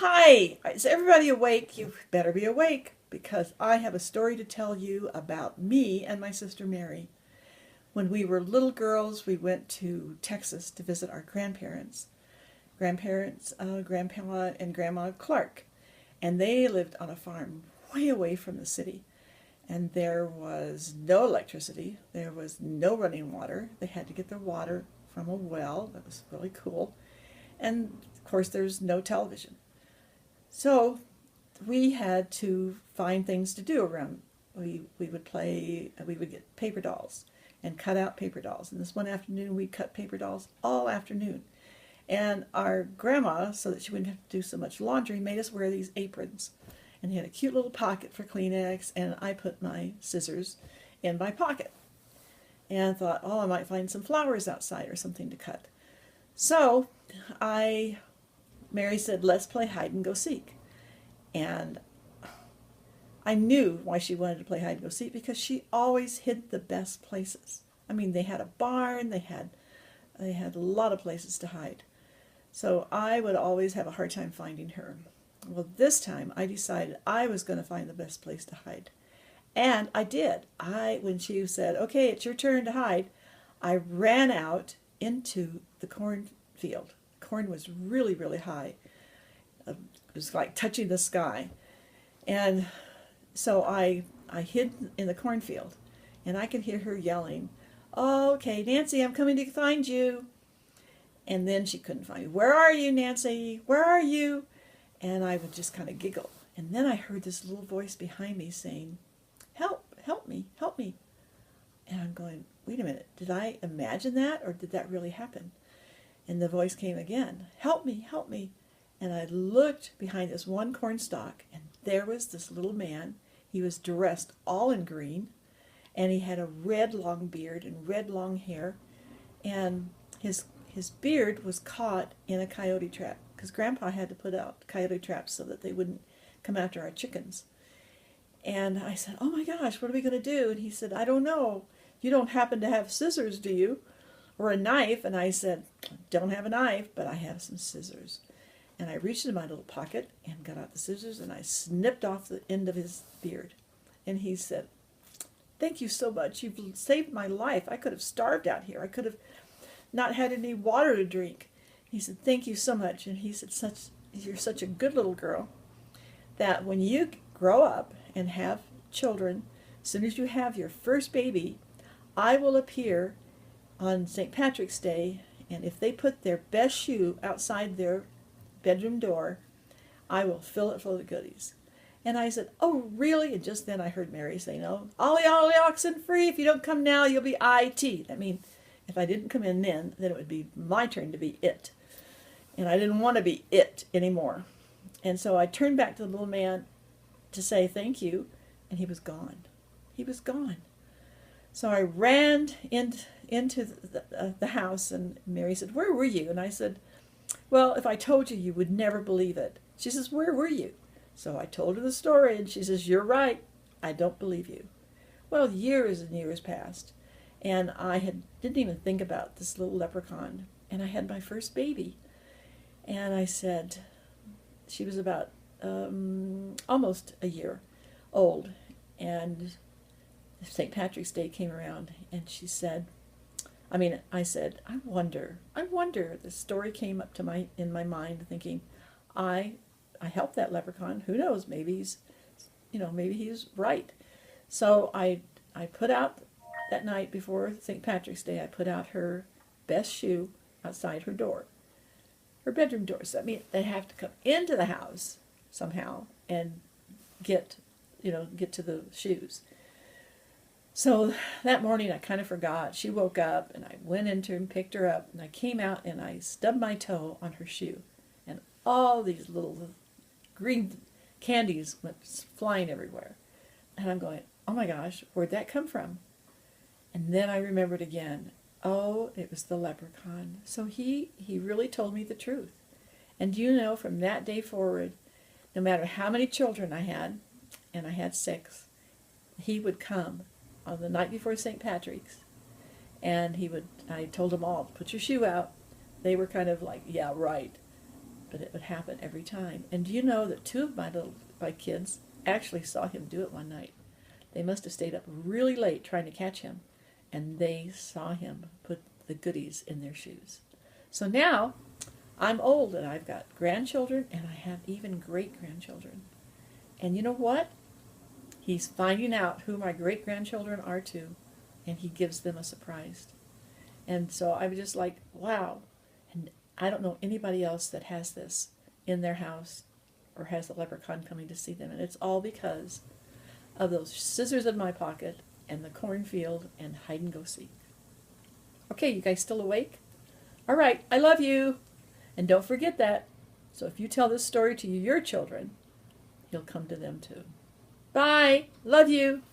Hi! Is everybody awake? You better be awake because I have a story to tell you about me and my sister Mary. When we were little girls, we went to Texas to visit our Grandpa and Grandma Clark, and they lived on a farm way away from the city. And there was no electricity, there was no running water. They had to get their water from a well. That was really cool. And of course, there's no television. So we had to find things to do around. We would get paper dolls and cut out paper dolls. And this one afternoon, we cut paper dolls all afternoon. And our grandma, so that she wouldn't have to do so much laundry, made us wear these aprons. And they had a cute little pocket for Kleenex, and I put my scissors in my pocket. And thought, oh, I might find some flowers outside or something to cut. So Mary said, let's play hide and go seek. And I knew why she wanted to play hide and go seek, because she always hid the best places. I mean, they had a barn, they had a lot of places to hide. So I would always have a hard time finding her. Well, this time I decided I was going to find the best place to hide. And I did. When she said, okay, it's your turn to hide, I ran out into the cornfield. Corn was really, really high. It was like touching the sky. And so I hid in the cornfield, and I could hear her yelling, oh, okay, Nancy, I'm coming to find you. And then she couldn't find me. Where are you, Nancy? Where are you? And I would just kind of giggle. And then I heard this little voice behind me saying, help, help me, help me. And I'm going, wait a minute, did I imagine that, or did that really happen? And the voice came again, help me, help me. And I looked behind this one corn stalk, and there was this little man. He was dressed all in green, and he had a red long beard and red long hair, and his beard was caught in a coyote trap, because Grandpa had to put out coyote traps so that they wouldn't come after our chickens. And I said, oh my gosh, what are we going to do? And he said, I don't know. You don't happen to have scissors, do you? Or a knife? And I said, don't have a knife, but I have some scissors. And I reached in my little pocket and got out the scissors, and I snipped off the end of his beard. And he said, thank you so much. You've saved my life. I could have starved out here. I could have not had any water to drink. He said, thank you so much. And he said, you're such a good little girl that when you grow up and have children, as soon as you have your first baby, I will appear on St. Patrick's Day, and if they put their best shoe outside their bedroom door, I will fill it full of goodies. And I said, oh, really? And just then I heard Mary say, no, ollie, ollie, oxen free. If you don't come now, you'll be IT. I mean, if I didn't come in then it would be my turn to be it. And I didn't want to be it anymore. And so I turned back to the little man to say thank you, and he was gone. He was gone. So I ran into the house, and Mary said, where were you? And I said, well, if I told you, you would never believe it. She says, where were you? So I told her the story, and she says, you're right. I don't believe you. Well, years and years passed, and didn't even think about this little leprechaun, and I had my first baby. And I said, she was about almost a year old, and St. Patrick's Day came around, and she said, I said, I wonder. The story came up in my mind, thinking, I helped that leprechaun. Who knows? Maybe he's right. So I put out that night before St. Patrick's Day. I put out her best shoe outside her door, her bedroom door. So they have to come into the house somehow and get to the shoes. So that morning I kind of forgot. She woke up, and I went into her and picked her up, and I came out and I stubbed my toe on her shoe, and all these little green candies went flying everywhere. And I'm going, oh my gosh, where'd that come from? And then I remembered again, oh, it was the leprechaun. So he really told me the truth. And do you know, from that day forward, no matter how many children I had, and I had 6, he would come on the night before St. Patrick's, and I told them all, put your shoe out. They were kind of like, yeah, right. but it would happen every time. And do you know that two of my kids actually saw him do it one night? They must have stayed up really late trying to catch him, and they saw him put the goodies in their shoes. So now I'm old and I've got grandchildren and I have even great-grandchildren. And you know what? He's finding out who my great-grandchildren are too, and he gives them a surprise. And so I was just like, wow. And I don't know anybody else that has this in their house or has a leprechaun coming to see them. And it's all because of those scissors in my pocket and the cornfield and hide and go seek. Okay, you guys still awake? All right, I love you. And don't forget that. So if you tell this story to your children, he'll come to them too. Bye. Love you.